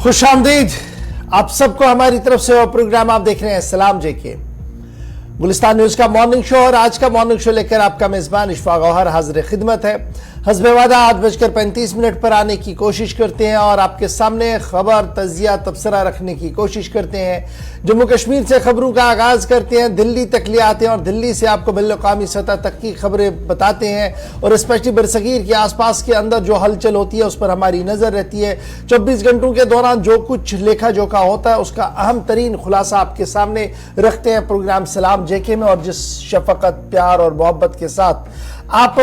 खुशामदीद आप सबको हमारी तरफ से। और प्रोग्राम आप देख रहे हैं सलाम जेके गुलिस्तान न्यूज का मॉर्निंग शो। और आज का मॉर्निंग शो लेकर आपका मेजबान इशफाक गौहर हाजिर खिदमत है। हस्बे वादा 8:35 पर आने की कोशिश करते हैं और आपके सामने खबर, तजिया, तबसरा रखने की कोशिश करते हैं। जम्मू कश्मीर से खबरों का आगाज करते हैं, दिल्ली तक ले आते हैं और दिल्ली से आपको बिल्कुल सतह तक की खबरें बताते हैं। और स्पेशली बरसगीर के आसपास के अंदर जो हलचल होती है उस पर हमारी नजर रहती है। 24 घंटों के दौरान जो कुछ लेखा जोखा होता है उसका अहम तरीन खुलासा आपके सामने रखते हैं प्रोग्राम सलाम जेके में। और जिस शफकत, प्यार और मोहब्बत के साथ आप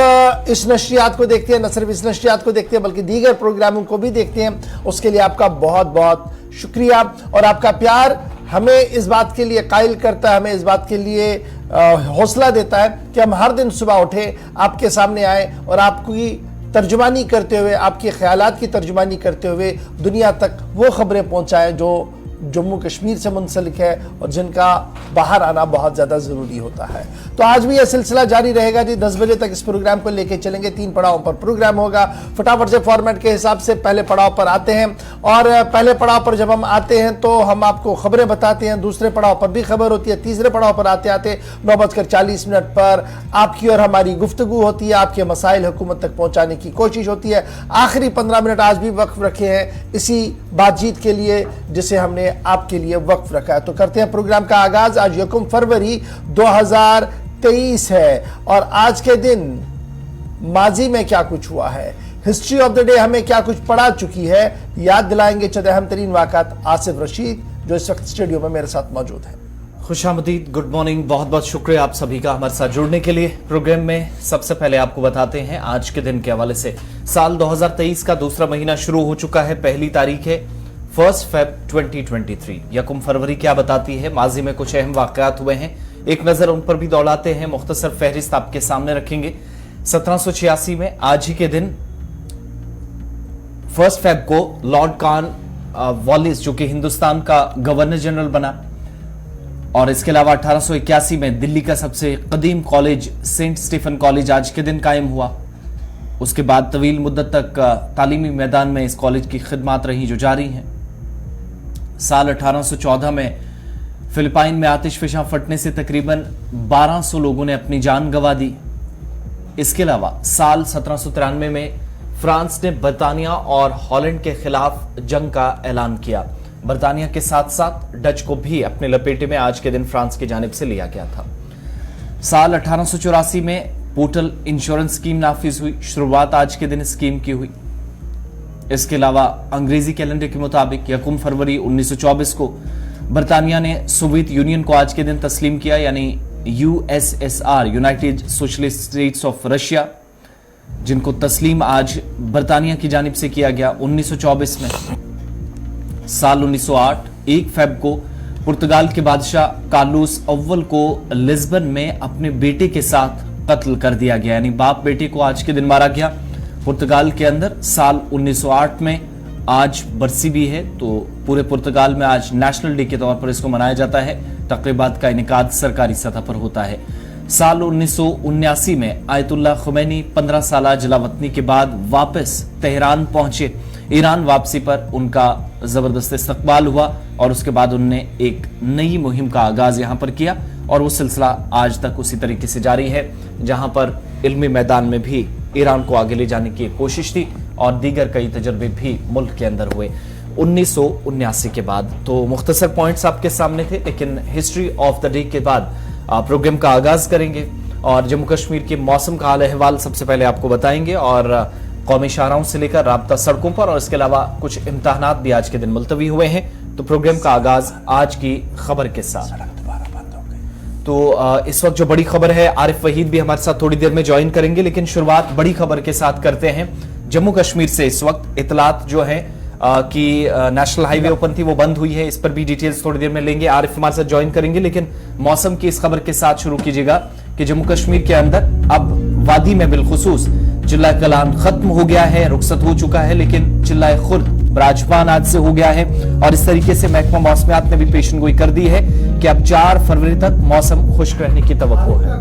इस नशरियात को देखते हैं, न सिर्फ इस नशरियात को देखते हैं बल्कि दीगर प्रोग्रामों को भी देखते हैं, उसके लिए आपका बहुत बहुत शुक्रिया। और आपका प्यार हमें इस बात के लिए कायल करता है, हमें इस बात के लिए हौसला देता है कि हम हर दिन सुबह उठे, आपके सामने आए और आपकी तर्जुमानी करते हुए, आपके ख्यालात की तर्जुमानी करते हुए दुनिया तक वो खबरें पहुंचाएं जो जम्मू कश्मीर से मुंसलिक है और जिनका बाहर आना बहुत ज़्यादा ज़रूरी होता है। तो आज भी यह सिलसिला जारी रहेगा जी। 10 बजे तक इस प्रोग्राम को लेके चलेंगे। 3 पड़ाव पर प्रोग्राम होगा। फटाफट से फॉर्मेट के हिसाब से पहले पड़ाव पर आते हैं। और पहले पड़ाव पर जब हम आते हैं तो हम आपको खबरें बताते हैं। दूसरे पड़ाव पर भी खबर होती है। तीसरे पड़ाव पर आते आते 9:40 पर आपकी और हमारी गुफ्तगू होती है। आपके मसाइल हुकूमत तक पहुंचाने की कोशिश होती है। आखिरी 15 मिनट आज भी वक्फ रखे हैं इसी बातचीत के लिए जिसे हमने आपके लिए वक्फ रखा है। तो करते हैं प्रोग्राम का आगाज। आज 1 फरवरी 2023 है और आज के दिन माजी में क्या कुछ हुआ है, हिस्ट्री ऑफ द डे हमें क्या कुछ पढ़ा चुकी है, याद दिलाएंगे चंद अहम तरीन वाक़ात आसिफ रशीद जो इस वक्त स्टूडियो में मेरे साथ मौजूद है। खुशामदीद, गुड मॉर्निंग, बहुत बहुत शुक्रिया आप सभी का हमारे साथ जुड़ने के लिए। प्रोग्राम में सबसे पहले आपको बताते हैं आज के दिन के हवाले से साल 2023 का दूसरा महीना शुरू हो चुका है। पहली तारीख है 1 फेब 2023। 1 फरवरी क्या बताती है, माजी में कुछ अहम वाक़यात हुए हैं, एक नजर उन पर भी दौड़ाते हैं। मुख्तसर फहरिस्त आपके सामने रखेंगे। 1786 में आज ही के दिन 1 फेब को लॉर्ड कॉर्न वॉलिस जो कि हिंदुस्तान का गवर्नर जनरल बना। और इसके अलावा 1881 में दिल्ली का सबसे कदीम कॉलेज सेंट स्टीफन कॉलेज आज के दिन कायम हुआ। उसके बाद तवील मुद्दत तक तालीमी मैदान में इस कॉलेज की खिदमात रही जो जारी हैं। साल 1814 में फिलिपाइन में आतिशफशां फटने से तकरीबन 1200 लोगों ने अपनी जान गंवा दी। इसके अलावा साल 1793 में फ्रांस ने बरतानिया और हॉलैंड के खिलाफ जंग का ऐलान किया। बरतानिया के साथ साथ डच को भी अपने लपेटे में आज के दिन फ्रांस की जानिब से लिया गया था। साल 1884 में पोर्टल इंश्योरेंस स्कीम नाफिज हुई। शुरुआत आज के दिन स्कीम की हुई। इसके अलावा अंग्रेजी कैलेंडर के मुताबिक 1 फरवरी 1924 को बरतानिया ने सोवियत यूनियन को आज के दिन तस्लीम किया, यानी USSR, United socialist states of Russia, जिनको तस्लीम आज बरतानिया की जानिब से किया गया 1924 में। साल 1908 1 फेब को पुर्तगाल के बादशाह कार्लोस अव्वल को लिस्बन में अपने बेटे के साथ कत्ल कर दिया गया, यानी बाप बेटे को आज के दिन मारा गया पुर्तगाल के अंदर। साल 1908 में आज बरसी भी है, तो पूरे पुर्तगाल में आज नेशनल डे के तौर पर इसको मनाया जाता है। तकरीबात का इनेकाद सरकारी सतह पर होता है। साल 1979 में आयतुल्लाह खुमैनी 15 साल जलावतनी के बाद वापस तेहरान पहुंचे। ईरान वापसी पर उनका जबरदस्त इस्तकबाल हुआ और उसके बाद उन्होंने एक नई मुहिम का आगाज यहां पर किया और वो सिलसिला आज तक उसी तरीके से जारी है, जहां पर इल्मी मैदान में भी ईरान को आगे ले जाने की कोशिश थी और दीगर कई तजर्बे भी मुल्क के अंदर हुए 1979 के बाद। तो मुख्तसर पॉइंट्स आपके सामने थे, लेकिन हिस्ट्री ऑफ द डे के बाद प्रोग्राम का आगाज करेंगे और जम्मू कश्मीर के मौसम का हाल अहवाल सबसे पहले आपको बताएंगे और कौमी शाहराहों से लेकर राब्ता सड़कों पर और इसके अलावा कुछ इम्तहानात भी आज के दिन मुलतवी हुए हैं। तो प्रोग्राम का आगाज आज की खबर के साथ। तो इस वक्त जो बड़ी खबर है, आरिफ वहीद भी हमारे साथ थोड़ी देर में ज्वाइन करेंगे, लेकिन शुरुआत बड़ी खबर के साथ करते हैं। जम्मू कश्मीर से इस वक्त इतलात जो है कि नेशनल हाईवे ओपन थी वो बंद हुई है, इस पर भी डिटेल्स थोड़ी देर में लेंगे। आरिफ हमारे साथ ज्वाइन करेंगे, लेकिन मौसम की इस खबर के साथ शुरू कीजिएगा कि जम्मू कश्मीर के अंदर अब वादी में बिलखुसूस चिल्लाए कलाम खत्म हो गया है, रुखसत हो चुका है, लेकिन चिल्लाए खुर्द बराजबान आज से हो गया है। और इस तरीके से महकमा मौसमियात ने भी पेशनगोई कर दी है कि अब 4 फरवरी तक मौसम खुश्क रहने की तवक्को है।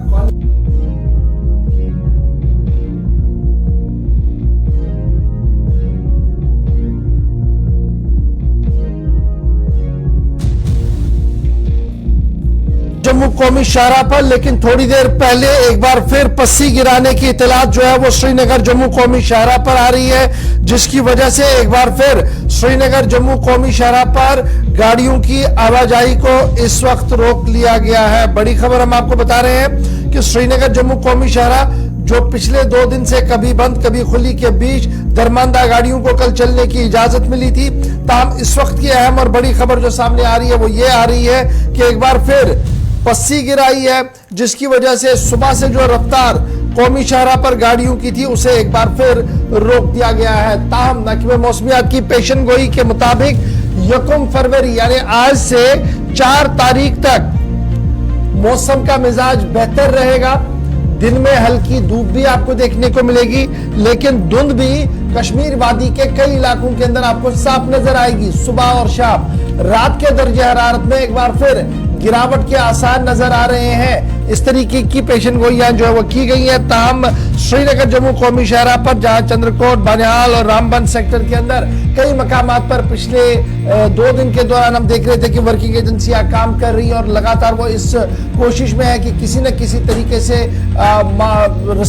जम्मू कौमी शाहराह पर, लेकिन थोड़ी देर पहले एक बार फिर पस्सी गिराने की इतलात जो है वो श्रीनगर जम्मू कौमी शाहराह पर आ रही है, जिसकी वजह से एक बार फिर श्रीनगर जम्मू कौमी शाहराह पर गाड़ियों की आवाजाही को इस वक्त रोक लिया गया है। बड़ी खबर हम आपको बता रहे हैं कि श्रीनगर जम्मू कौमी शाहराह जो पिछले 2 दिन से कभी बंद कभी खुली के बीच दरमानदा गाड़ियों को कल चलने की इजाजत मिली थी, ताहम इस वक्त की अहम और बड़ी खबर जो सामने आ रही है वो ये आ रही है कि एक बार फिर पस्सी गिराई है, जिसकी वजह से सुबह से जो रफ्तार कौमी शाहराह पर गाड़ियों की थी उसे एक बार फिर रोक दिया गया है। ताहम महकमे मौसमियात की पेशन गोई के मुताबिक 1 फरवरी यानी आज से 4 तारीख तक मौसम का मिजाज बेहतर रहेगा। दिन में हल्की धूप भी आपको देखने को मिलेगी, लेकिन धुंध भी कश्मीर वादी के कई इलाकों के अंदर आपको साफ नजर आएगी सुबह और शाम। रात के दर्जे हरारत में एक बार फिर गिरावट के आसार नजर आ रहे हैं। इस तरीके की पेशन गोइयां जो है वो की गई है। ताहम श्रीनगर जम्मू कौमी शाहराह पर जहां चंद्रकोट, बानिहाल और रामबन सेक्टर के अंदर कई मकामात पर पिछले 2 दिन के दौरान हम देख रहे थे कि वर्किंग एजेंसियां काम कर रही हैं और लगातार वो इस कोशिश में है कि किसी न किसी तरीके से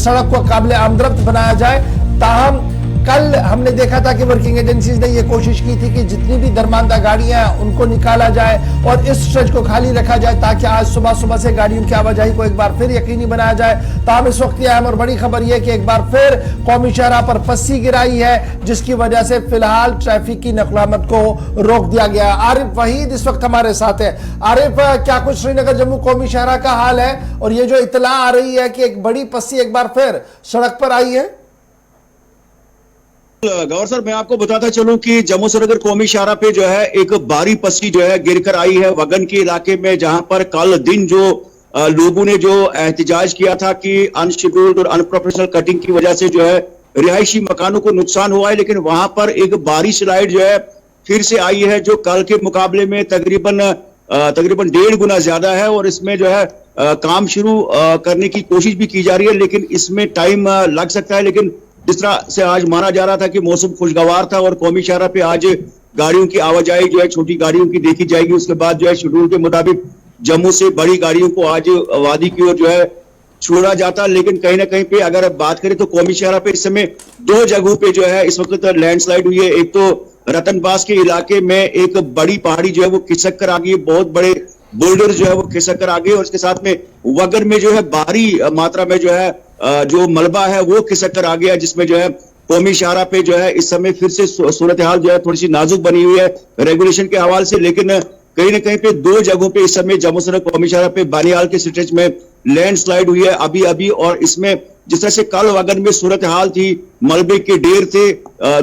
सड़क को काबिल आमदरफ्त बनाया जाए। ताहम कल हमने देखा था कि वर्किंग एजेंसीज ने यह कोशिश की थी कि जितनी भी दरमानदा गाड़ियां हैं उनको निकाला जाए और इस स्ट्रेच को खाली रखा जाए ताकि आज सुबह सुबह से गाड़ियों की आवाजाही को एक बार फिर यकीनी बनाया जाए। ताहम इस वक्त की अहम और बड़ी खबर यह कि एक बार फिर कौमी शाहराह पर पस्सी गिराई है, जिसकी वजह से फिलहाल ट्रैफिक की नकलामत को रोक दिया गया। आरिफ वहीद इस वक्त हमारे साथ है। आरिफ, क्या कुछ श्रीनगर जम्मू कौमी शाहराह का हाल है और ये जो इतला आ रही है कि एक बड़ी पस्सी एक बार फिर सड़क पर आई है? गौर सर, मैं आपको बताता चलूं कि जम्मू श्रीनगर कौमी शाहराह पे जो है एक भारी पस्सी जो है गिरकर आई है वगन के इलाके में, जहां पर कल दिन जो लोगों ने जो एहतजाज किया था कि अनशेड्यूल्ड और अनप्रोफेशनल कटिंग की वजह से जो है रिहायशी मकानों को नुकसान हुआ है, लेकिन वहां पर एक बारिश लाइट जो है फिर से आई है जो कल के मुकाबले में तकरीबन 1.5 गुना ज्यादा है और इसमें जो है काम शुरू करने की कोशिश भी की जा रही है, लेकिन इसमें टाइम लग सकता है। लेकिन जिस तरह से आज माना जा रहा था कि मौसम खुशगवार था और कौमी शाहराह पे आज गाड़ियों की आवाजाही जो है छोटी गाड़ियों की देखी जाएगी, उसके बाद जो है शेड्यूल के मुताबिक जम्मू से बड़ी गाड़ियों को आज वादी की ओर जो है छोड़ा जाता। लेकिन कहीं ना कहीं पे अगर बात करें तो कौमी शाहराह पे इस समय 2 जगहों पे जो है इस वक्त लैंडस्लाइड हुई है। एक तो रतनबास के इलाके में एक बड़ी पहाड़ी जो है वो खिसक कर आ गई, बहुत बड़े बोल्डर जो है वो खिसक कर आ गए और इसके साथ में वगर में जो है भारी मात्रा में जो है जो मलबा है वो खिसक कर आ गया, जिसमें जो है कौमी शाहराह पे जो है इस समय फिर से सूरत हाल जो है थोड़ी सी नाजुक बनी हुई है रेगुलेशन के हवाले से। लेकिन कहीं ना कहीं पे 2 जगहों पे इस समय जम्मू श्रीनगर कौमी शाहराह पे बानिहाल के स्ट्रेच में लैंडस्लाइड हुई है अभी अभी, और इसमें जिस तरह से कल वगन में सूरत हाल थी, मलबे के ढेर थे,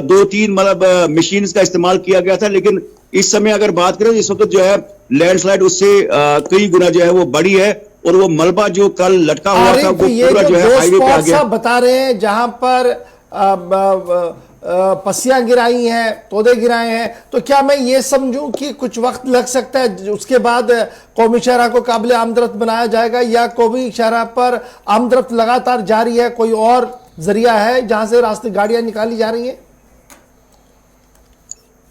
2-3 मतलब मशीन का इस्तेमाल किया गया था, लेकिन इस समय अगर बात करें इस वक्त जो है लैंडस्लाइड उससे कई गुना जो है वो बड़ी है और वो मलबा जो कल लटका हुआ था वो पूरा जो है हाईवे पे आ गया। बता रहे हैं जहां पर पस्सियां गिराई हैं, पौधे गिराए हैं, तो क्या मैं ये समझूं कि कुछ वक्त लग सकता है उसके बाद कौमी शाहराह को काबिल आमदरफ्त बनाया जाएगा, या कौमी शाहराह पर आमदरफ्त लगातार जारी है? कोई और जरिया है जहां से रास्ते गाड़ियां निकाली जा रही हैं?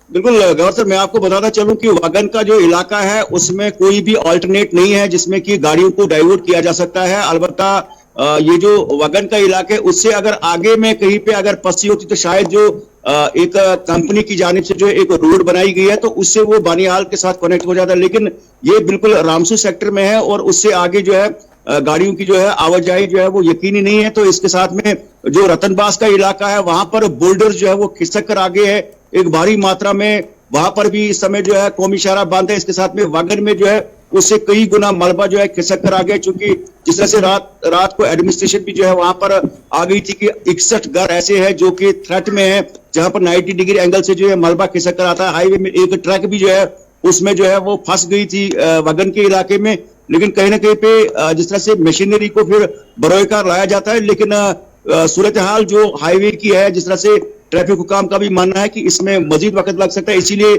बिल्कुल गौर सर, मैं आपको बताता चलूं कि वगन का जो इलाका है उसमें कोई भी ऑल्टरनेट नहीं है जिसमें कि गाड़ियों को डाइवर्ट किया जा सकता है। अलबत्ता ये जो वगन का इलाका है उससे अगर आगे में कहीं पे अगर पस्सी होती तो शायद जो एक कंपनी की जानिब से जो एक रोड बनाई गई है तो उससे वो बानिहाल के साथ कनेक्ट हो जाता है, लेकिन ये बिल्कुल रामसू सेक्टर में है और उससे आगे जो है गाड़ियों की जो है आवाजाही जो है वो यकीनी नहीं है। तो इसके साथ में जो रतनबास का इलाका है वहां पर बोल्डर जो है वो खिसक कर आगे है एक भारी मात्रा में, वहां पर भी इस समय जो है कौमी शाहराह बंद है। इसके साथ में वगन में जो है उससे कई गुना मलबा जो है खिसक कर आ गया, चूंकि जिस तरह से रात को एडमिनिस्ट्रेशन भी जो है वहां पर आ गई थी कि 61 घर ऐसे हैं जो कि थ्रेट में है, जहां पर 90 डिग्री एंगल से जो है मलबा खिसक कर आता है। हाईवे में एक ट्रक भी जो है उसमें जो है वो फंस गई थी वगन के इलाके में, लेकिन कहीं ना कहीं पे जिस तरह से मशीनरी को फिर बरोएकार लाया जाता है, लेकिन सूरत हाल जो हाईवे की है, जिस तरह से ट्रैफिक हुकाम का भी मानना है कि इसमें मजीद वक्त लग सकता है, इसीलिए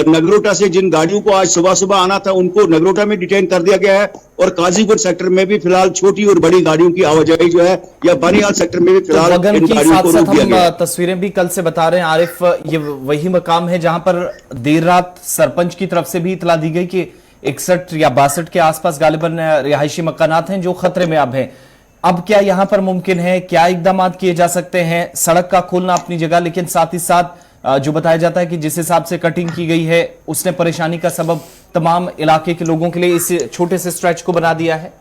नगरोटा से जिन गाड़ियों को आज सुबह सुबह आना था उनको नगरोटा में डिटेन कर दिया गया है और काजीपुर सेक्टर में भी फिलहाल छोटी और बड़ी गाड़ियों की आवाजाही जो है या बानिहाल सेक्टर में भी फिलहाल इन गाड़ियों को रोक दिया गया है। तस्वीरें भी कल से बता रहे हैं आरिफ, ये वही मकाम है जहां पर देर रात सरपंच की तरफ से भी इतला दी गई कि 61 या 62 के आसपास गालिबन रिहायशी मकानात हैं जो खतरे में अब हैं। अब क्या यहां पर मुमकिन है, क्या इकदाम किए जा सकते हैं? सड़क का खोलना अपनी जगह, लेकिन साथ ही साथ जो बताया जाता है कि जिस हिसाब से कटिंग की गई है उसने परेशानी का सबब तमाम इलाके के लोगों के लिए इस छोटे से स्ट्रेच को बना दिया है।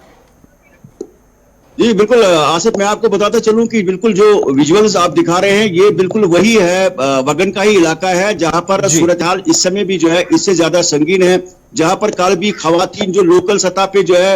जी बिल्कुल आसिफ, मैं आपको बताता चलूं कि बिल्कुल जो विजुअल्स आप दिखा रहे हैं ये बिल्कुल वही है, वगन का ही इलाका है जहां पर सूरत हाल इस समय भी जो है इससे ज्यादा संगीन है। जहां पर कल भी खवातीन जो लोकल सतह पे जो है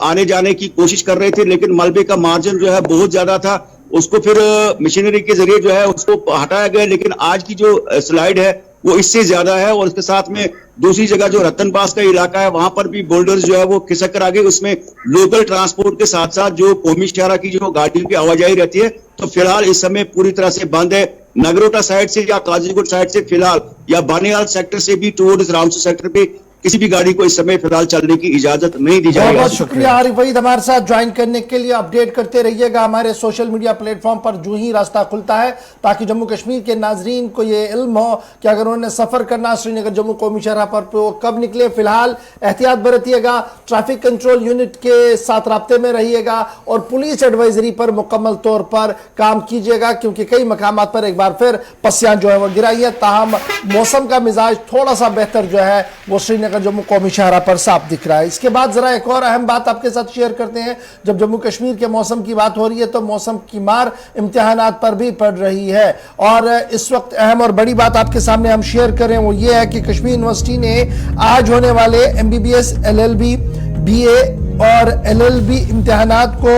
आने जाने की कोशिश कर रहे थे, लेकिन मलबे का मार्जिन जो है बहुत ज्यादा था, उसको फिर मशीनरी के जरिए जो है उसको हटाया गया। लेकिन आज की जो स्लाइड है वो इससे ज्यादा है, और इसके साथ में दूसरी जगह जो रतनबास का इलाका है वहां पर भी बोल्डर्स जो है वो खिसक कर आ गए। उसमें लोकल ट्रांसपोर्ट के साथ साथ जो कौमी शहरा की जो गाड़ियों की आवाजाही रहती है तो फिलहाल इस समय पूरी तरह से बंद है। नगरोटा साइड से या काजीगुट साइड से फिलहाल, या बानीहाल सेक्टर से भी टुवर्ड्स रामसू सेक्टर पे किसी भी गाड़ी को इस समय फिलहाल चलने की इजाजत नहीं दी जाएगी। बहुत शुक्रिया आरिफ वहीद हमारे साथ ज्वाइन करने के लिए। अपडेट करते रहिएगा हमारे सोशल मीडिया प्लेटफॉर्म पर जो ही रास्ता खुलता है, ताकि जम्मू कश्मीर के नाजरीन को ये इल्म हो कि अगर उन्होंने सफर करना श्रीनगर जम्मू कौमी शहरा पर वो कब निकले। फिलहाल एहतियात बरतिएगा, ट्रैफिक कंट्रोल यूनिट के साथ राब्ते में रहिएगा और पुलिस एडवाइजरी पर मुकम्मल तौर पर काम कीजिएगा, क्योंकि कई मकामात पर एक बार फिर पस्सियां जो है वो गिराई है। ताहम मौसम का मिजाज थोड़ा सा बेहतर जो है वो श्रीनगर जम्मू कौमी शहरा पर साफ दिख रहा है। इसके बाद जरा एक और अहम बात आपके साथ शेयर करते हैं। जब जम्मू कश्मीर के मौसम की बात हो रही है तो मौसम की मार इम्तिहानात पर भी पड़ रही है, और इस वक्त अहम और बड़ी बात आपके सामने हम शेयर करें वो ये है कि कश्मीर यूनिवर्सिटी ने आज होने वाले MBBS, LLB, BA और LLB इम्तिहानात को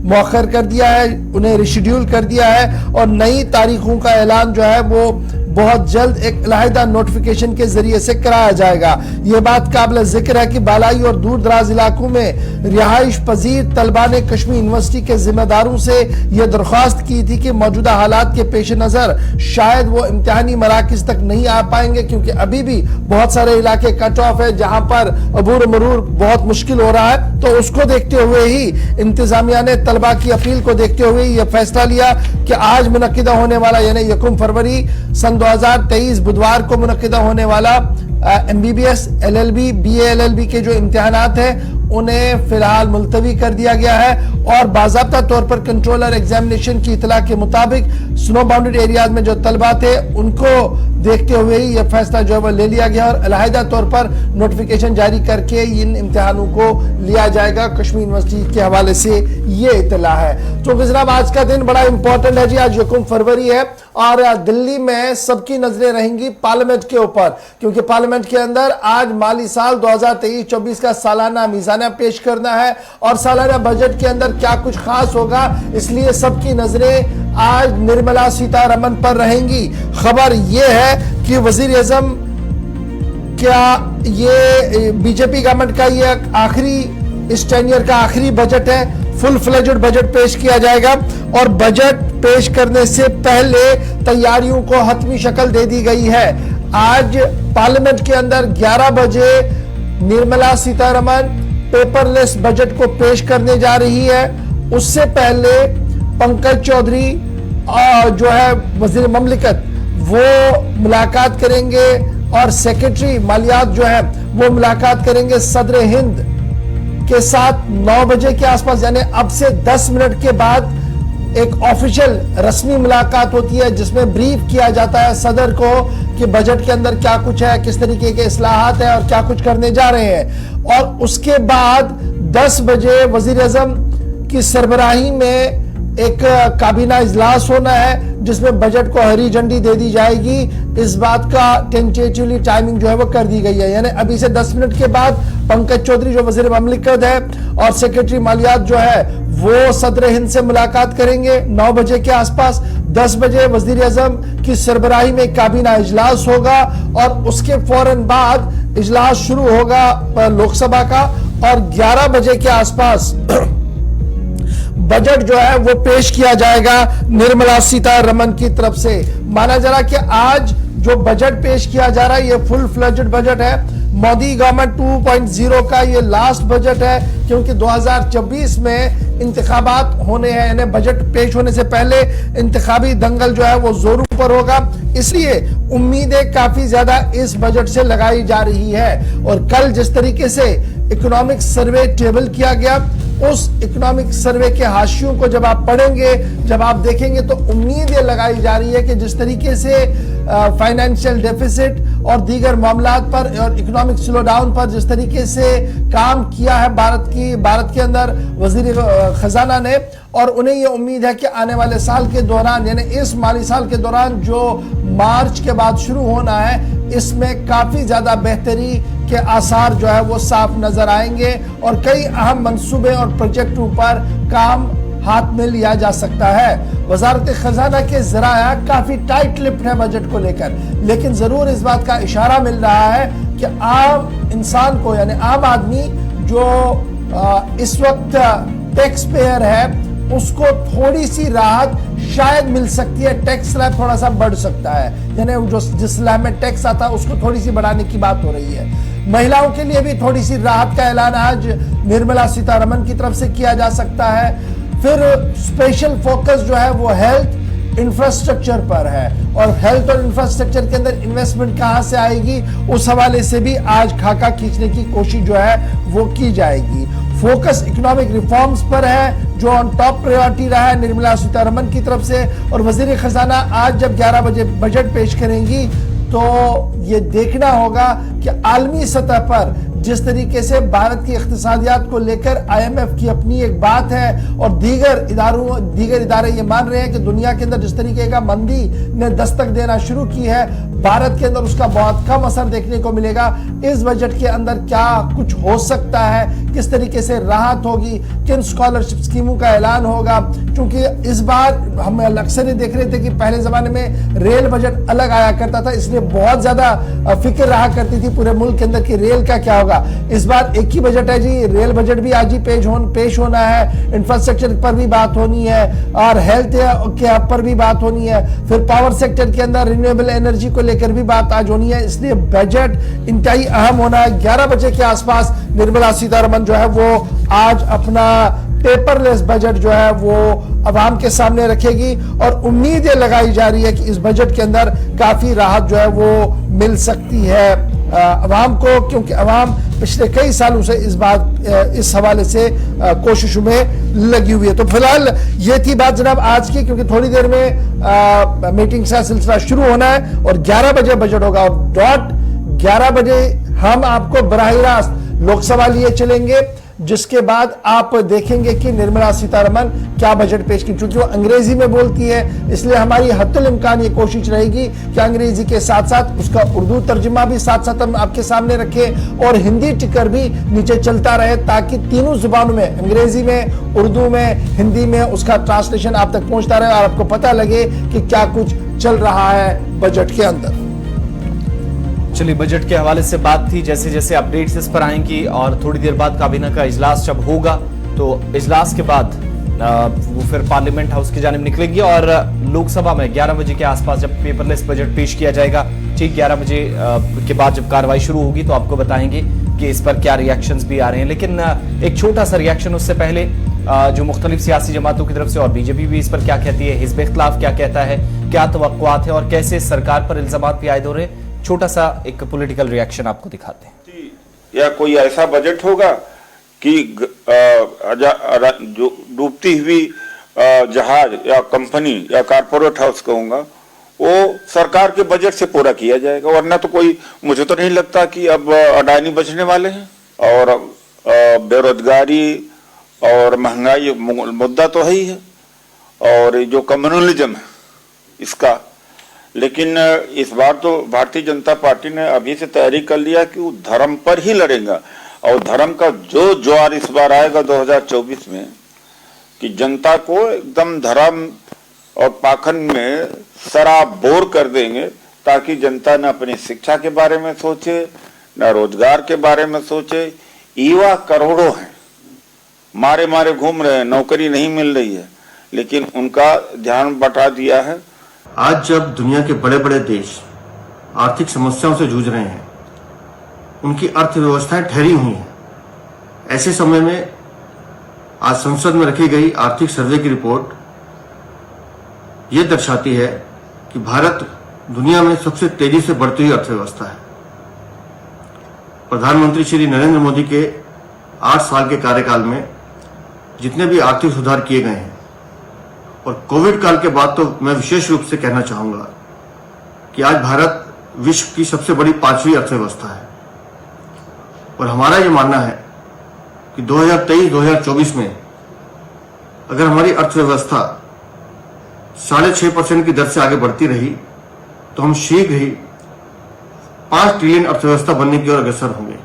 मौखर कर दिया है, उन्हें रिशेड्यूल कर दिया है, और नई तारीखों का ऐलान जो है वो बहुत जल्द एक अलहदा नोटिफिकेशन के जरिए से कराया जाएगा। यह बात काबिल जिक्र है कि बालाई और दूर दराज इलाकों में रिहाइश पजीर तलबा ने कश्मीर यूनिवर्सिटी के जिम्मेदारों से यह दरख्वास्त की थी कि मौजूदा हालात के पेश नजर शायद वो इम्तिहानी मराकज तक नहीं आ पाएंगे, क्योंकि अभी भी बहुत सारे इलाके कट ऑफ है जहां पर अबूर मरूर बहुत मुश्किल हो रहा है। तो उसको देखते हुए ही इंतजामिया ने तलबा की अपील को देखते हुए यह फैसला लिया कि आज मुनक्किदा होने वाला यानी 1 फरवरी सन 2023 बुधवार को मुनक्किदा होने वाला MBBS, LLB, BA, LLB के जो इम्तिहानात हैं उन्हें फिलहाल मुलतवी कर दिया गया है, और बाज़ाब्ता तौर पर कंट्रोलर एग्जामिनेशन की इतला के मुताबिक स्नो बाउंडेड एरियाज में जो तलबा थे उनको देखते हुए ही यह फैसला जो है वो ले लिया गया, और अलहदा तौर पर नोटिफिकेशन जारी करके इन इम्तिहानों को लिया जाएगा। कश्मीर यूनिवर्सिटी के हवाले से ये इतला है। तो जनाब आज का दिन बड़ा इंपॉर्टेंट है जी, आज 1 फरवरी है, और दिल्ली में सबकी नजरें रहेंगी पार्लियामेंट के ऊपर, क्योंकि पार्लियामेंट के अंदर आज माली साल 2023-24 का सालाना मीज़ाना पेश करना है, और सालाना बजट के अंदर क्या कुछ खास होगा, इसलिए सबकी नजरें आज निर्मला सीतारमण पर रहेंगी। खबर यह है कि वजीर आजम, क्या ये बीजेपी गवर्नमेंट का ये आखिरी इस टेन्योर का आखिरी बजट है, फुल फ्लेजेड बजट पेश किया जाएगा, और बजट पेश करने से पहले तैयारियों को हतमी शक्ल दे दी गई है। आज पार्लियामेंट के अंदर 11 बजे निर्मला सीतारमण पेपरलेस बजट को पेश करने जा रही है। उससे पहले पंकज चौधरी जो है वजीर ममलिकत, वो मुलाकात करेंगे, और सेक्रेटरी मालियात जो है वो मुलाकात करेंगे सदर हिंद के साथ 9 बजे के आसपास, यानी अब से 10 मिनट के बाद एक ऑफिशियल रस्मी मुलाकात होती है जिसमें ब्रीफ किया जाता है सदर को कि बजट के अंदर क्या कुछ है, किस तरीके के इस्लाहात है और क्या कुछ करने जा रहे हैं। और उसके बाद 10 बजे वजीर आजम की सरबराही में एक काबीना इजलास होना है जिसमें बजट को हरी झंडी दे दी जाएगी। इस बात का टेंटेटिवली टाइमिंग जो है वो कर दी गई है, यानी अभी से 10 मिनट के बाद पंकज चौधरी जो वजीर ममलिकत है और सेक्रेटरी मालियात जो है वो सदर हिंद से मुलाकात करेंगे 9 बजे के आसपास। 10 बजे वजीर आजम की सरबराही में काबीना इजलास होगा, और उसके फौरन बाद इजलास शुरू होगा लोकसभा का, और 11 बजे के आसपास बजट जो है वो पेश किया जाएगा निर्मला सीतारमण की तरफ से। माना जा रहा कि आज जो बजट पेश किया जा रहा है ये फुल फ्लेजेड बजट है। मोदी गवर्नमेंट 2.0 का ये लास्ट बजट है, क्योंकि 2024 में इंतखाबात होने हैं, यानी बजट पेश होने से पहले इंतखाबी दंगल जो है वो जोरों पर होगा। इसलिए उम्मीदें काफी ज्यादा इस बजट से लगाई जा रही है। और कल जिस तरीके से इकोनॉमिक सर्वे टेबल किया गया, उस इकोनॉमिक सर्वे के हाशियों को जब आप पढ़ेंगे, जब आप देखेंगे, तो उम्मीद ये लगाई जा रही है कि जिस तरीके से फाइनेंशियल डेफिसिट और दीगर मामलात पर और इकोनॉमिक स्लो डाउन पर जिस तरीके से काम किया है भारत के अंदर वजीर खजाना ने, और उन्हें ये उम्मीद है कि आने वाले साल के दौरान, यानी इस माली साल के दौरान जो मार्च के बाद शुरू होना है, इसमें काफी ज्यादा बेहतरी के आसार जो है वो साफ नजर आएंगे और कई अहम मंसूबे और प्रोजेक्टों पर काम हाथ में लिया जा सकता है। वजारत खजाना के जराया काफी टाइट लिप्ड है बजट को लेकर, लेकिन जरूर इस बात का इशारा मिल रहा है कि आम इंसान को, यानी आम आदमी जो इस वक्त टैक्स पेयर है, उसको थोड़ी सी राहत शायद मिल सकती है। टैक्स स्लैब थोड़ा सा बढ़ सकता है, यानी जो जिस स्लैब में टैक्स आता है उसको थोड़ी सी बढ़ाने की बात हो रही है। महिलाओं के लिए भी थोड़ी सी राहत का ऐलान आज निर्मला सीतारमण की तरफ से किया जा सकता है। फिर स्पेशल फोकस जो है वो हेल्थ इंफ्रास्ट्रक्चर पर है, और हेल्थ और इंफ्रास्ट्रक्चर के अंदर इन्वेस्टमेंट कहां से आएगी, उस हवाले से भी आज खाका खींचने की कोशिश जो है वो की जाएगी। फोकस इकोनॉमिक रिफॉर्म्स पर है, जो ऑन टॉप प्रायोरिटी रहा है निर्मला सीतारमण की तरफ से। और वजीर खजाना आज जब 11 बजे बजट पेश करेंगी, तो ये देखना होगा कि आलमी सतह पर जिस तरीके से भारत की इक्तिसादियात को लेकर IMF की अपनी एक बात है, और दीगर इदारे ये मान रहे हैं कि दुनिया के अंदर जिस तरीके का मंदी ने दस्तक देना शुरू की है, भारत के अंदर उसका बहुत कम असर देखने को मिलेगा। इस बजट के अंदर क्या कुछ हो सकता है, किस तरीके से राहत होगी, किन स्कॉलरशिप स्कीमों का ऐलान होगा, क्योंकि इस बार हम अक्सर ही देख रहे थे कि पहले जमाने में रेल बजट अलग आया करता था, इसलिए बहुत ज्यादा फिक्र रहा करती थी पूरे मुल्क के अंदर कि रेल का क्या होगा। इस बार एक ही बजट है जी, रेल बजट भी आज ही पेश होना है, इंफ्रास्ट्रक्चर पर भी बात होनी है, और हेल्थ के पर भी बात होनी है, फिर पावर सेक्टर के अंदर रिन्यूएबल एनर्जी को लेकर भी बात आज होनी है। इसलिए बजट इंतहाई अहम होना है। 11 बजे के आसपास निर्मला सीतारमण जो है वो आज अपना पेपरलेस बजट जो है वो अवाम के सामने रखेगी, और उम्मीद ये लगाई जा रही है कि इस बजट के अंदर काफी राहत जो है वो मिल सकती है अवाम को, क्योंकि अवाम पिछले कई सालों से इस हवाले से कोशिशों में लगी हुई है। तो फिलहाल ये थी बात जनाब आज की, क्योंकि थोड़ी देर में मीटिंग का सिलसिला शुरू होना है और 11 बजे बजट होगा, और डॉट 11 बजे हम आपको बराह रास्त लोकसभा लिए चलेंगे, जिसके बाद आप देखेंगे कि निर्मला सीतारमण क्या बजट पेश की। चूंकि वो अंग्रेजी में बोलती है, इसलिए हमारी हद्दुल इम्कान ये कोशिश रहेगी कि अंग्रेजी के साथ साथ उसका उर्दू तर्जुमा भी साथ साथ हम आपके सामने रखें, और हिंदी टिकर भी नीचे चलता रहे, ताकि तीनों जुबानों में, अंग्रेजी में, उर्दू में, हिंदी में, उसका ट्रांसलेशन आप तक पहुंचता रहे और आपको पता लगे कि क्या कुछ चल रहा है बजट के अंदर। चलिए, बजट के हवाले से बात थी। जैसे जैसे अपडेट्स इस पर आएंगी, और थोड़ी देर बाद काबीना का इजलास जब होगा, तो इजलास के बाद वो फिर पार्लियामेंट हाउस की जानिब निकलेगी, और लोकसभा में 11 बजे के आसपास जब पेपरलेस बजट पेश किया जाएगा, ठीक 11 बजे के बाद जब कार्रवाई शुरू होगी, तो आपको बताएंगे कि इस पर क्या रिएक्शंस भी आ रहे हैं। लेकिन एक छोटा सा रिएक्शन उससे पहले, जो मुख्तलिफ सियासी जमातों की तरफ से, और बीजेपी भी इस पर क्या कहती है, हिज़्ब इख्तिलाफ क्या कहता है, क्या तवक्कुआत है, और कैसे सरकार पर इल्जामात भी आयद हो रहे हैं, छोटा सा एक पॉलिटिकल रिएक्शन आपको दिखाते हैं। या कोई ऐसा बजट होगा कि जो डूबती हुई जहाज या कंपनी या कारपोरेट हाउस कहूंगा, वो सरकार के बजट से पूरा किया जाएगा, वरना तो कोई, मुझे तो नहीं लगता कि अब अडानी बचने वाले हैं। और बेरोजगारी और महंगाई मुद्दा तो है ही है, और जो कम्युनलिज्म है इसका, लेकिन इस बार तो भारतीय जनता पार्टी ने अभी से तैयारी कर लिया कि वो धर्म पर ही लड़ेगा, और धर्म का जो ज्वार इस बार आएगा 2024 में, कि जनता को एकदम धर्म और पाखंड में सराबोर कर देंगे, ताकि जनता न अपनी शिक्षा के बारे में सोचे, न रोजगार के बारे में सोचे। युवा करोड़ों हैं, मारे मारे घूम रहे हैं, नौकरी नहीं मिल रही है, लेकिन उनका ध्यान बटा दिया है। आज जब दुनिया के बड़े बड़े देश आर्थिक समस्याओं से जूझ रहे हैं, उनकी अर्थव्यवस्थाएं ठहरी हुई हैं। ऐसे समय में आज संसद में रखी गई आर्थिक सर्वे की रिपोर्ट ये दर्शाती है कि भारत दुनिया में सबसे तेजी से बढ़ती हुई अर्थव्यवस्था है। प्रधानमंत्री श्री नरेंद्र मोदी के 8 साल के कार्यकाल में जितने भी आर्थिक सुधार किए गए हैं, और कोविड काल के बाद तो मैं विशेष रूप से कहना चाहूंगा कि आज भारत विश्व की सबसे बड़ी 5वीं अर्थव्यवस्था है। और हमारा ये मानना है कि 2023-2024 में अगर हमारी अर्थव्यवस्था 6.5% की दर से आगे बढ़ती रही तो हम शीघ्र ही 5 ट्रिलियन अर्थव्यवस्था बनने की ओर अग्रसर होंगे।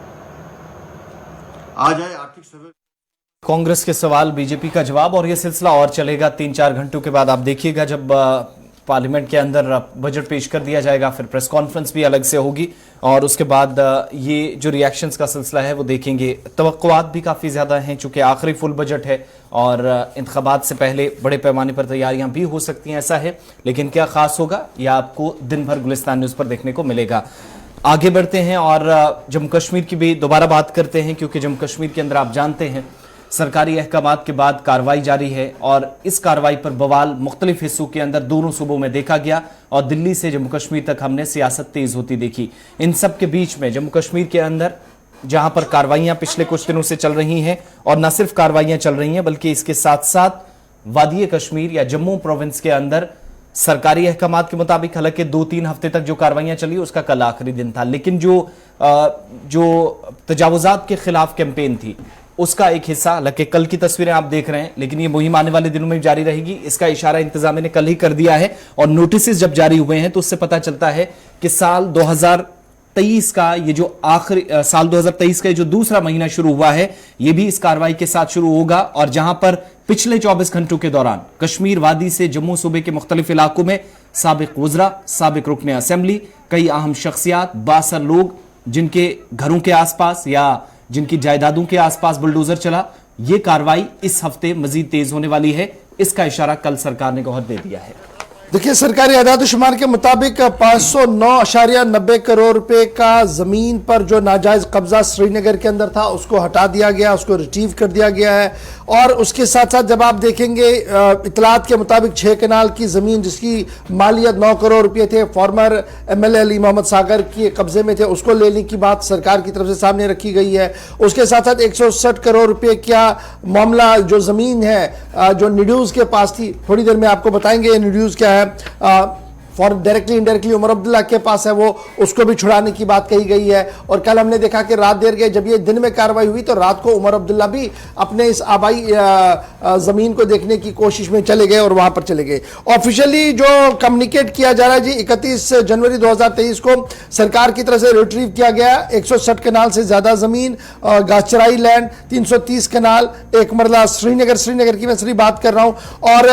आज आए आर्थिक सर्वे। कांग्रेस के सवाल, बीजेपी का जवाब, और यह सिलसिला और चलेगा 3-4 घंटों के बाद। आप देखिएगा जब पार्लियामेंट के अंदर बजट पेश कर दिया जाएगा, फिर प्रेस कॉन्फ्रेंस भी अलग से होगी, और उसके बाद ये जो रिएक्शंस का सिलसिला है वो देखेंगे। तवक्कुआत भी काफ़ी ज़्यादा हैं चूंकि आखिरी फुल बजट है और इंतखाबात से पहले बड़े पैमाने पर तैयारियां भी हो सकती हैं, ऐसा है। लेकिन क्या खास होगा यह आपको दिन भर गुलिस्तान न्यूज़ पर देखने को मिलेगा। आगे बढ़ते हैं और जम्मू कश्मीर की भी दोबारा बात करते हैं, क्योंकि जम्मू कश्मीर के अंदर आप जानते हैं सरकारी अहकामात के बाद कार्रवाई जारी है, और इस कार्रवाई पर बवाल मुख्तलिफ हिस्सों के अंदर दोनों सूबों में देखा गया, और दिल्ली से जम्मू कश्मीर तक हमने सियासत तेज होती देखी। इन सब के बीच में जम्मू कश्मीर के अंदर जहां पर कार्रवाइयां पिछले कुछ दिनों से चल रही हैं, और न सिर्फ कार्रवाइयां चल रही हैं बल्कि इसके साथ साथ वादी कश्मीर या जम्मू प्रोविंस के अंदर सरकारी अहकामात के मुताबिक हालांकि 2-3 हफ्ते तक जो कार्रवाइयां चली उसका कल आखिरी दिन था, लेकिन जो तजावुजात के खिलाफ कैंपेन थी उसका एक हिस्सा, हालांकि कल की तस्वीरें आप देख रहे हैं, लेकिन ये मुहिम आने वाले दिनों में भी जारी रहेगी, इसका इशारा इंतजामिया ने कल ही कर दिया है। और नोटिस जब जारी हुए हैं तो उससे पता चलता है कि साल 2023 का ये जो आखिरी साल 2023 का जो दूसरा महीना शुरू हुआ है ये भी इस कार्रवाई के साथ शुरू होगा, और जहां पर पिछले 24 घंटों के दौरान कश्मीर वादी से जम्मू सूबे के मुख्तलिफ इलाकों में साबिक वज़रा, साबिक रुकन असेंबली, कई अहम शख्सियात, 62 लोग जिनके घरों के आसपास या जिनकी जायदादों के आसपास बुलडोजर चला, यह कार्रवाई इस हफ्ते मजीद तेज होने वाली है। इसका इशारा कल सरकार ने गौहर दे दिया है। देखिए, सरकारी आदाद-ओ-शुमार के मुताबिक 509.90 करोड़ रुपए का जमीन पर जो नाजायज कब्जा श्रीनगर के अंदर था उसको हटा दिया गया, उसको रिट्रीव कर दिया गया है। और उसके साथ साथ जब आप देखेंगे इतलात के मुताबिक 6 कनाल की जमीन जिसकी मालियत 9 करोड़ रुपए थे, फॉर्मर MLA अली मोहम्मद सागर के कब्जे में थे, उसको लेने की बात सरकार की तरफ से सामने रखी गई है। उसके साथ साथ 160 करोड़ रुपए का मामला जो जमीन है जो निड्यूज के पास थी, थोड़ी देर में आपको बताएंगे ये निड्यूज क्या है, for directly indirectly Omar Abdullah के पास है, वो उसको भी छुड़ाने की बात कही गई है। और कल हमने देखा कि रात देर गए, जब ये दिन में कार्रवाई हुई तो रात को उमर अब्दुल्ला भी अपने इस आबाई जमीन को देखने की कोशिश में चले गए और वहां पर चले गए। ऑफिशियली जो कम्युनिकेट किया जा रहा है जी, 31 जनवरी 2023 को सरकार की तरफ से रिट्रीव किया गया 160 कनाल से ज्यादा जमीन, गाछचराई लैंड 330 कनाल, एक मरला श्रीनगर की मैं सिर्फ बात कर रहा हूं। और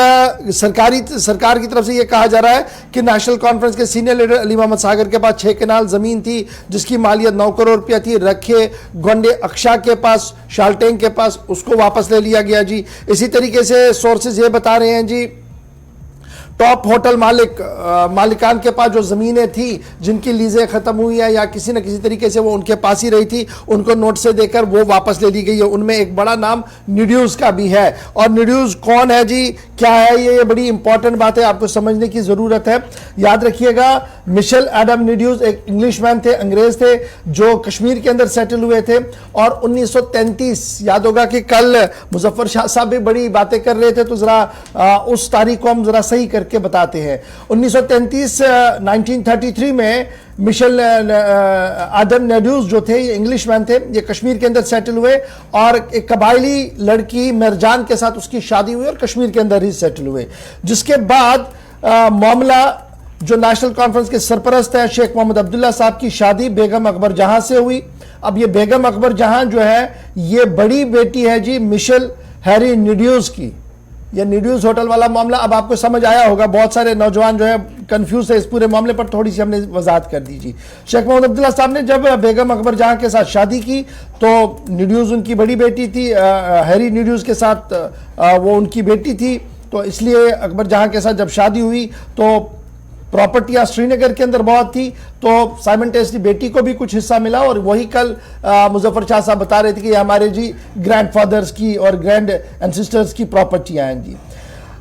सरकार की तरफ से यह कहा जा रहा है कि नेशनल कॉन्फ्रेंस के सीनियर लीडर अली मोहम्मद सागर के पास 6 कनाल जमीन थी जिसकी मालियत 9 करोड़ रुपया थी, रखे गोंडे अक्षा के पास, शालटेंग के पास, उसको वापस ले लिया गया जी। इसी तरीके से सोर्सेज ये बता रहे हैं जी, टॉप होटल मालिकान के पास जो ज़मीनें थी जिनकी लीजें ख़त्म हुई है या किसी न किसी तरीके से वो उनके पास ही रही थी, उनको नोट से देकर वो वापस ले ली गई है। उनमें एक बड़ा नाम निड्यूज का भी है। और निड्यूज कौन है जी, क्या है ये बड़ी इंपॉर्टेंट बात है, आपको समझने की ज़रूरत है। याद रखिएगा, मिशेल एडम निड्यूज एक इंग्लिशमैन थे, अंग्रेज थे, जो कश्मीर के अंदर सेटल हुए थे। और 1933, याद होगा कि कल मुजफ्फर शाह साहब भी बड़ी बातें कर रहे थे, तो ज़रा उस तारीख को हम ज़रा सही करके बताते हैं। 1933 में मिशेल एडम निड्यूज जो थे, ये इंग्लिशमैन थे, ये कश्मीर के अंदर सेटल हुए और एक कबायली लड़की मिर्जान के साथ उसकी शादी हुई और कश्मीर के अंदर ही सेटल हुए। जिसके बाद मामला जो नेशनल कॉन्फ्रेंस के सरपरस्त है शेख मोहम्मद अब्दुल्ला साहब की शादी बेगम अकबर जहां से हुई। अब ये बेगम अकबर जहां जो है ये बड़ी बेटी है जी मिशेल हैरी निड्यूज की। ये निड्यूज होटल वाला मामला अब आपको समझ आया होगा, बहुत सारे नौजवान जो है कंफ्यूज है इस पूरे मामले पर, थोड़ी सी हमने वजाहत कर दी जी। शेख मोहम्मद अब्दुल्ला साहब ने जब बेगम अकबर जहां के साथ शादी की तो निड्यूज उनकी बड़ी बेटी थी, हैरी निड्यूज के साथ वो उनकी बेटी थी, तो इसलिए अकबर जहां के साथ जब शादी हुई तो प्रॉपर्टियां श्रीनगर के अंदर बहुत थी, तो साइमल्टेनियसली बेटी को भी कुछ हिस्सा मिला। और वही कल मुजफ्फर शाह साहब बता रहे थे कि ये हमारे जी ग्रैंडफादर्स की और ग्रैंड एंसेस्टर्स की प्रॉपर्टियां हैं जी।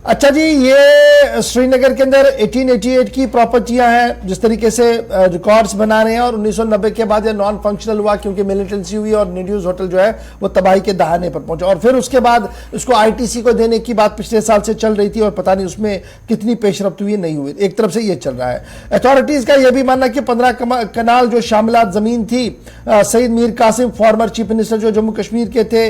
अच्छा जी, ये श्रीनगर के अंदर 1888 की प्रॉपर्टियां हैं जिस तरीके से रिकॉर्ड्स बना रहे हैं, और 1990 के बाद ये नॉन फंक्शनल हुआ क्योंकि मिलिटेंसी हुई और न्यूज होटल जो है वो तबाही के दहाने पर पहुंचा। और फिर उसके बाद इसको आईटीसी को देने की बात पिछले साल से चल रही थी और पता नहीं उसमें कितनी पेशरफ्त हुई, नहीं हुई। एक तरफ से ये चल रहा है। अथॉरिटीज का यह भी मानना कि 15 कनाल जो शामिलात जमीन थी, Syed Mir Qasim former chief minister जो जम्मू कश्मीर के थे,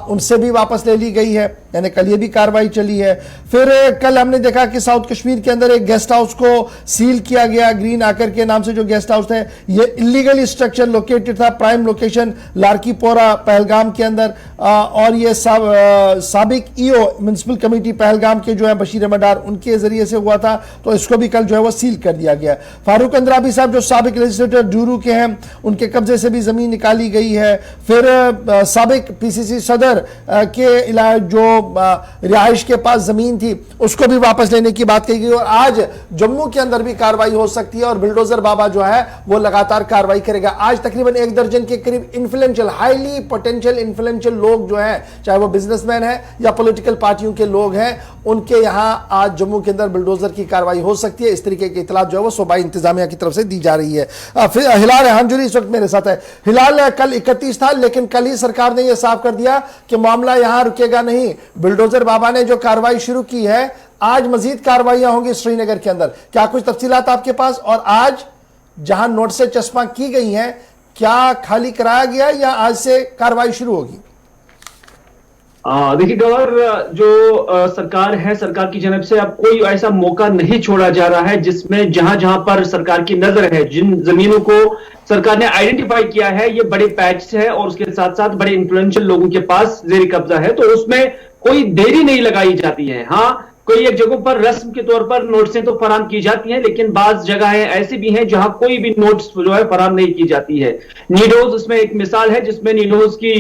उनसे भी वापस ले ली गई है, यानी कल ये भी कार्रवाई चली है। फिर कल हमने देखा कि साउथ कश्मीर के अंदर एक गेस्ट हाउस को सील किया गया, ग्रीन आकर के नाम से जो गेस्ट हाउस है, ये इलीगली स्ट्रक्चर लोकेटेड था, प्राइम लोकेशन लारकीपोरा पहलगाम के अंदर। और ये साबिक ईओ म्युनिसिपल कमेटी पहलगाम के जो है बशीर अहमद डार, उनके जरिए से हुआ था, तो इसको भी कल जो है वो सील कर दिया गया। फारूक अंद्राबी साहब जो साबिक लेजिस्लेटर डूरू के हैं, उनके कब्जे से भी जमीन निकाली गई है। फिर साबिक पीसीसी सदर के जो रिहाइश के पास जमीन थी उसको भी वापस लेने की बात कही गई। और आज जम्मू के अंदर भी कार्रवाई हो सकती है और बिल्डोजर बाबा जो है वो लगातार कार्रवाई करेगा। आज तकरीबन 1 दर्जन के करीब इन्फ्लुएंशियल, हाईली पोटेंशियल इन्फ्लुएंशियल लोग जो हैं, चाहे वो बिजनेसमैन है या पॉलिटिकल पार्टियों के लोग हैं, उनके यहां आज जम्मू के अंदर बिल्डोजर की कार्रवाई हो सकती है। इस तरीके की इतलात जो है वो सूबाई इंतजामिया की तरफ से दी जा रही है। फिर हिलाल हांजुरी इस वक्त मेरे साथ है। हिलाल, कल 31 था, लेकिन कल ही सरकार ने यह साफ कर दिया कि मामला यहां रुकेगा नहीं। बिल्डोजर बाबा ने जो कार्रवाई शुरू की है, आज मजीद कार्रवाइयां होंगी श्रीनगर के अंदर। क्या कुछ तफसीलात आपके पास? और आज जहां नोट से चश्मा की गई हैं, क्या खाली कराया गया या आज से कार्रवाई शुरू होगी? देखिए गवर, जो सरकार है, सरकार की जनब से अब कोई ऐसा मौका नहीं छोड़ा जा रहा है जिसमें जहां जहां पर सरकार की नजर है, जिन जमीनों को सरकार ने आइडेंटिफाई किया है ये बड़े पैच है और उसके साथ साथ बड़े इन्फ्लुएंशियल लोगों के पास जेर कब्जा है, तो उसमें कोई देरी नहीं लगाई जाती है। हाँ, कोई एक जगहों पर रस्म के तौर पर नोट्सें तो फराम की जाती हैं, लेकिन बाज जगहें ऐसी भी हैं जहां कोई भी नोट्स जो है फराम नहीं की जाती है। नीडोज उसमें एक मिसाल है, जिसमें नीडोज की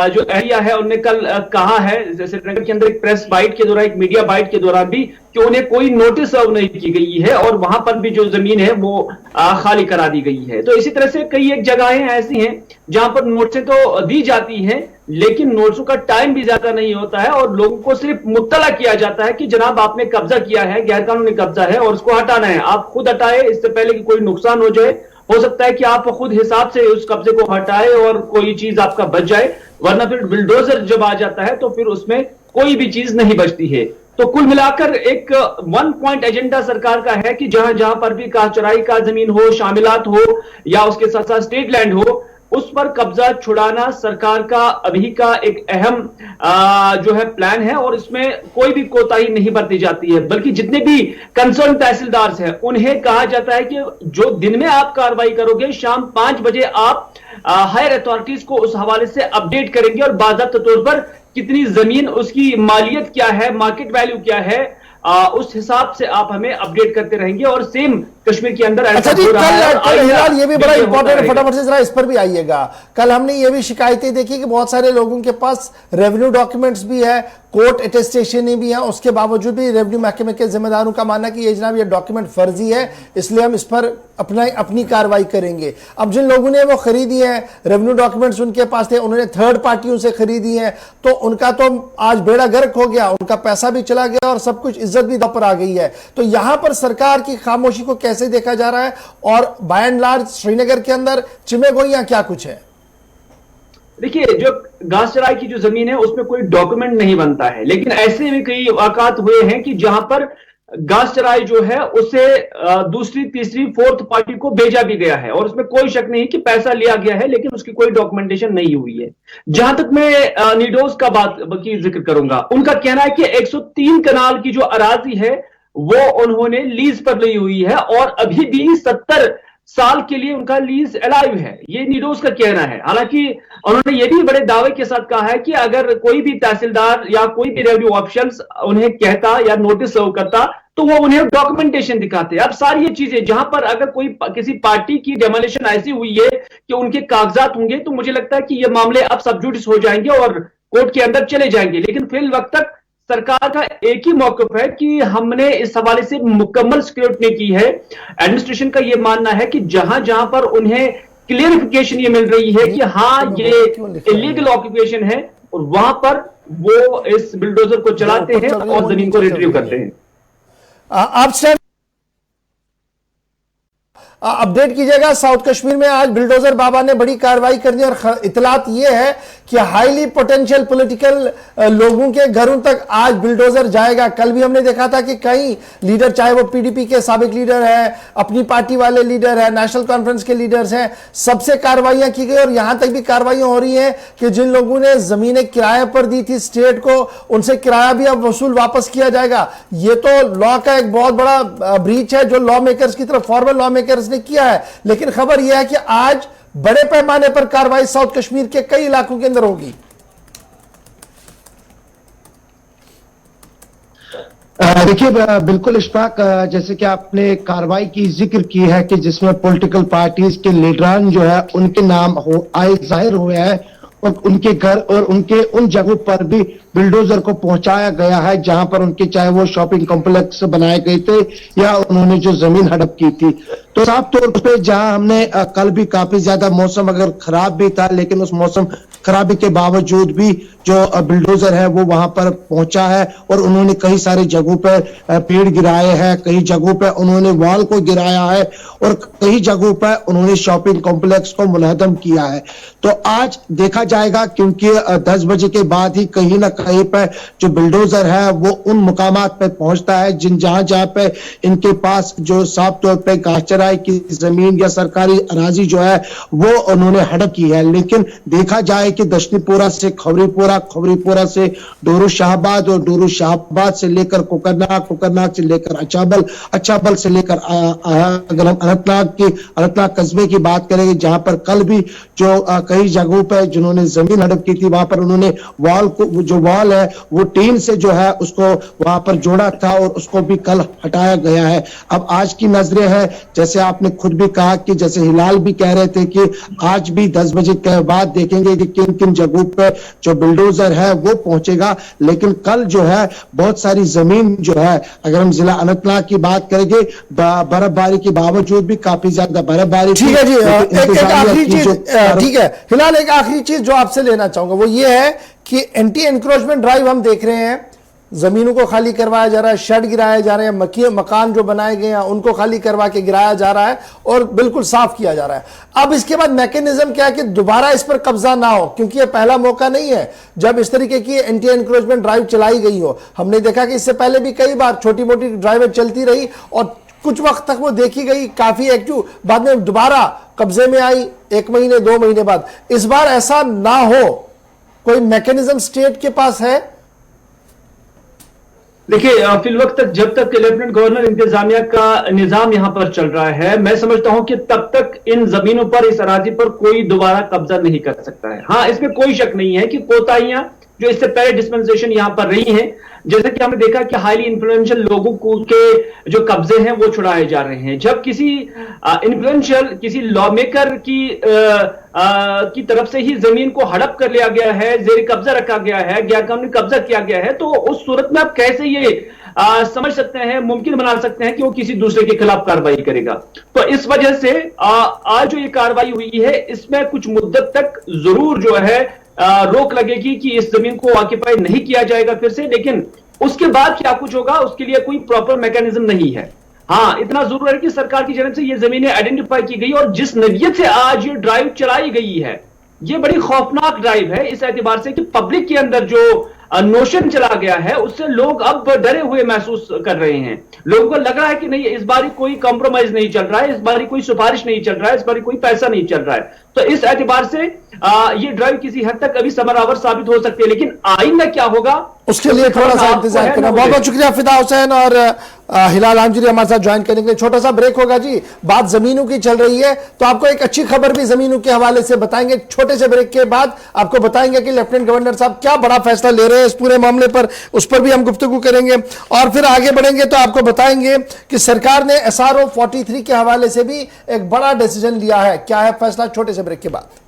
जो एरिया है, उन्होंने कल कहा है श्रीनगर के अंदर एक प्रेस बाइट के दौरान, एक मीडिया बाइट के दौरान भी, कि उन्हें कोई नोटिस सर्व नहीं की गई है और वहां पर भी जो जमीन है वो खाली करा दी गई है। तो इसी तरह से कई एक जगहें ऐसी हैं जहां पर नोट्सें तो दी जाती हैं, लेकिन नोट्सों का टाइम भी ज्यादा नहीं होता है और लोगों को सिर्फ मुत्तला किया जाता है कि जनाब आपने कब्जा किया है, गैरकानूनी कब्जा है और उसको हटाना है, आप खुद हटाए इससे पहले कि कोई नुकसान हो जाए। हो सकता है कि आप खुद हिसाब से उस कब्जे को हटाए और कोई चीज आपका बच जाए, वरना फिर बिल्डोजर जब आ जाता है तो फिर उसमें कोई भी चीज नहीं बचती है। तो कुल मिलाकर एक 1 पॉइंट एजेंडा सरकार का है कि जहां जहां पर भी काचराई का जमीन हो, शामिलात हो या उसके साथ साथ स्टेट लैंड हो, उस पर कब्जा छुड़ाना सरकार का अभी का एक अहम जो है प्लान है और इसमें कोई भी कोताही नहीं बरती जाती है। बल्कि जितने भी कंसर्न तहसीलदार हैं उन्हें कहा जाता है कि जो दिन में आप कार्रवाई करोगे, शाम 5 बजे आप हायर अथॉरिटीज को उस हवाले से अपडेट करेंगे और बाकायदा तौर पर कितनी जमीन, उसकी मालियत क्या है, मार्केट वैल्यू क्या है, उस हिसाब से आप हमें अपडेट करते रहेंगे। और सेम कश्मीर के अंदर ऐसा हो रहा है। कल हिलाल, ये भी बड़ा इंपॉर्टेंट है, फटाफट से जरा इस पर भी आइएगा। कल हमने ये भी शिकायतें देखी कि बहुत सारे लोगों के पास रेवेन्यू डॉक्यूमेंट्स भी है, कोर्ट अटेस्टेशन भी है, उसके बावजूद भी रेवेन्यू महकमे के जिम्मेदारों का मानना कि ये जनाब ये डॉक्यूमेंट फर्जी है, इसलिए हम इस पर अपनी कार्रवाई करेंगे। अब जिन लोगों ने वो खरीदी है, रेवेन्यू डॉक्यूमेंट्स उनके पास थे, उन्होंने थर्ड पार्टियों से खरीदी है, तो उनका तो आज बेड़ा गर्क हो गया, उनका पैसा भी चला गया और सब कुछ, इज्जत भी दपर आ गई है। तो यहां पर सरकार की खामोशी को कैसे देखा जा रहा है और बाय एंड लार्ज श्रीनगर के अंदर चिमे गोइयां क्या कुछ है? देखिए, जो घास चराई की जो जमीन है उसमें कोई डॉक्यूमेंट नहीं बनता है, लेकिन ऐसे भी कई वाकयात हुए हैं कि जहां पर घास चराई जो है उसे दूसरी, तीसरी, फोर्थ पार्टी को भेजा भी गया है और उसमें कोई शक नहीं कि पैसा लिया गया है, लेकिन उसकी कोई डॉक्यूमेंटेशन नहीं हुई है। जहां तक मैं नीडोज का बात की जिक्र करूंगा, उनका कहना है कि 103 कनाल की जो अराजी है वो उन्होंने लीज पर ली हुई है और अभी भी 70 साल के लिए उनका लीज अलाइव है, ये नीडोज का कहना है। हालांकि उन्होंने ये भी बड़े दावे के साथ कहा है कि अगर कोई भी तहसीलदार या कोई भी रेवेन्यू ऑफिशियल्स उन्हें कहता या नोटिस सर्व करता तो वो उन्हें डॉक्यूमेंटेशन दिखाते। अब सारी ये चीजें जहां पर अगर कोई किसी पार्टी की डेमोलिशन ऐसी हुई है कि उनके कागजात होंगे, तो मुझे लगता है कि ये मामले अब सब जुडिस हो जाएंगे और कोर्ट के अंदर चले जाएंगे, लेकिन फिल वक्त तक सरकार का एक ही मौकफ है कि हमने इस हवाले से मुकम्मल स्क्रूटनी की है। एडमिनिस्ट्रेशन का यह मानना है कि जहां जहां पर उन्हें क्लियरिफिकेशन ये मिल रही है कि हाँ ये इलीगल ऑक्यूपेशन है, और वहां पर वो इस बिल्डोजर को चलाते हैं और जमीन को रिट्रीव करते हैं। आप अपडेट कीजिएगा। साउथ कश्मीर में आज बिल्डोजर बाबा ने बड़ी कार्रवाई कर दी और इतलात यह है कि हाईली पोटेंशियल पॉलिटिकल लोगों के घरों तक आज बिल्डोजर जाएगा। कल भी हमने देखा था कि कई लीडर, चाहे वो पीडीपी के साबिक लीडर है, अपनी पार्टी वाले लीडर है, नेशनल कॉन्फ्रेंस के लीडर्स हैं, सबसे कार्रवाइयां की गई और यहां तक भी कार्रवाइयां हो रही हैं कि जिन लोगों ने जमीनें किराए पर दी थी स्टेट को, उनसे किराया भी अब वसूल वापस किया जाएगा। यह तो लॉ का एक बहुत बड़ा ब्रीच है जो लॉ मेकर्स की तरफ, फॉर्मल लॉ मेकर्स ने किया है। लेकिन खबर यह है कि आज बड़े पैमाने पर कार्रवाई साउथ कश्मीर के कई इलाकों के अंदर होगी। देखिए बिल्कुल इशफाक, जैसे कि आपने कार्रवाई की जिक्र की है कि जिसमें पॉलिटिकल पार्टीज के लीडरान जो है उनके नाम आए जाहिर हुए हैं और उनके घर और उनके उन जगहों पर भी बिल्डोजर को पहुंचाया गया है जहां पर उनके चाहे वो शॉपिंग कॉम्प्लेक्स बनाए गए थे या उन्होंने जो जमीन हड़प की थी। तो साफ तौर पे जहां हमने कल भी काफी ज्यादा मौसम अगर खराब भी था, लेकिन उस मौसम खराबी के बावजूद भी जो बिल्डोजर है वो वहां पर पहुंचा है और उन्होंने कई सारी जगहों पर पेड़ गिराए हैं, कई जगहों पर उन्होंने वॉल को गिराया है और कई जगहों पर उन्होंने शॉपिंग कॉम्प्लेक्स को मुनहदम किया है। तो आज देखा जाएगा, क्योंकि 10 बजे के बाद ही कहीं ना कहीं पर जो बिल्डोजर है वो उन मुकामात पे पहुंचता है जहां जहां पे इनके पास जो साफ तौर पे घासचराई की जमीन या सरकारी अराजी जो है वो उन्होंने हड़प की है। लेकिन देखा जाए कि दशनीपुरा से खबरीपुरा, खबरीपुरा से डोरू शाहबाद और डोरू शाहबाद से लेकर कुकरनाग, कुकरनाग से लेकर अचाबल, अचाबल से लेकर अगर हम अनंतनाग कस्बे की बात करेंगे जहां पर कल भी जो कई जगहों पर जिन्होंने जमीन हड़प की थी वहां पर उन्होंने वॉल को, जो वॉल है वो टीन से जो है उसको वहां पर जोड़ा था और उसको भी कल हटाया गया है। अब आज की नजरें हैं, जैसे आपने खुद भी कहा कि जैसे हिलाल भी कह रहे थे कि आज भी 10 बजे के बाद देखेंगे कि किन किन जगहों पर जो बिल्डोजर है वो पहुंचेगा। लेकिन कल जो है बहुत सारी जमीन जो है, अगर हम जिला अनंतनाग की बात करेंगे, बर्फबारी के बावजूद भी काफी ज्यादा बर्फबारी। ठीक है जी, एक आखिरी चीज, ठीक है हिलाल, एक आखिरी चीज जो आपसे लेना चाहूंगा वो ये है कि एंटी एनक्रोचमेंट ड्राइव हम देख रहे हैं, जमीनों को खाली करवाया जा रहा है, शेड गिराए जा रहे हैं, मकान जो बनाए गए हैं उनको खाली करवा के गिराया जा रहा है और बिल्कुल साफ किया जा रहा है। अब इसके बाद मैकेनिज्म क्या है कि दोबारा इस पर कब्जा ना हो, क्योंकि यह पहला मौका नहीं है जब इस तरीके की एंटी एनक्रोचमेंट ड्राइव चलाई गई हो। हमने देखा कि इससे पहले भी कई बार छोटी मोटी ड्राइवें चलती रही और कुछ वक्त तक वो देखी गई काफी एक्टिव, बाद में दोबारा कब्जे में आई 1 महीने 2 महीने बाद। इस बार ऐसा ना हो, कोई मैकेनिज्म स्टेट के पास है? देखिए फिल वक्त तक, जब तक लेफ्टिनेंट गवर्नर इंतजामिया का निजाम यहां पर चल रहा है, मैं समझता हूं कि तब तक इन जमीनों पर, इस अराजी पर कोई दोबारा कब्जा नहीं कर सकता है। हाँ, इसमें कोई शक नहीं है कि कोताहियां जो इससे पहले डिस्पेंसेशन यहां पर रही हैं, जैसे कि हमने देखा कि हाईली इन्फ्लुएंशियल लोगों को के जो कब्जे हैं वो छुड़ाए जा रहे हैं। जब किसी इन्फ्लुएंशियल, किसी लॉ मेकर की तरफ से ही जमीन को हड़प कर लिया गया है, जेर कब्जा रखा गया है, गैरकानूनी कब्जा किया गया है, तो उस सूरत में आप कैसे ये समझ सकते हैं, मुमकिन बना सकते हैं कि वो किसी दूसरे के खिलाफ कार्रवाई करेगा। तो इस वजह से आज जो ये कार्रवाई हुई है इसमें कुछ मुद्दत तक जरूर जो है रोक लगेगी कि इस जमीन को ऑक्यूपाई नहीं किया जाएगा फिर से, लेकिन उसके बाद क्या कुछ होगा उसके लिए कोई प्रॉपर मैकेनिज्म नहीं है। हाँ, इतना जरूर है कि सरकार की जानब से ये जमीनें आइडेंटिफाई की गई और जिस नवियत से आज ये ड्राइव चलाई गई है ये बड़ी खौफनाक ड्राइव है, इस एतबार से कि पब्लिक के अंदर जो नोशन चला गया है उससे लोग अब डरे हुए महसूस कर रहे हैं। लोगों को लग रहा है कि नहीं, इस बार कोई कॉम्प्रोमाइज नहीं चल रहा है, इस बार कोई सिफारिश नहीं चल रहा है, इस बार कोई पैसा नहीं चल रहा है। तो इस एतबार से ये ड्राइव किसी हद तक अभी समरावर साबित हो सकती है, लेकिन आइंदा क्या होगा उसके लिए थोड़ा सा इंतजार करना। बहुत बहुत शुक्रिया फिदा हुसैन और हिलाल आमजरी हमारे साथ ज्वाइन करने के लिए। छोटा सा ब्रेक होगा जी, बात जमीनों की चल रही है तो आपको एक अच्छी खबर भी जमीनों के हवाले से बताएंगे। छोटे से ब्रेक के बाद आपको बताएंगे कि लेफ्टिनेंट गवर्नर साहब क्या बड़ा फैसला ले रहे हैं इस पूरे मामले पर, उस पर भी हम गुफ्तगू करेंगे और फिर आगे बढ़ेंगे तो आपको बताएंगे कि सरकार ने SRO 43 के हवाले से भी एक बड़ा डिसीजन लिया है। क्या है फैसला, छोटे से ब्रेक के बाद।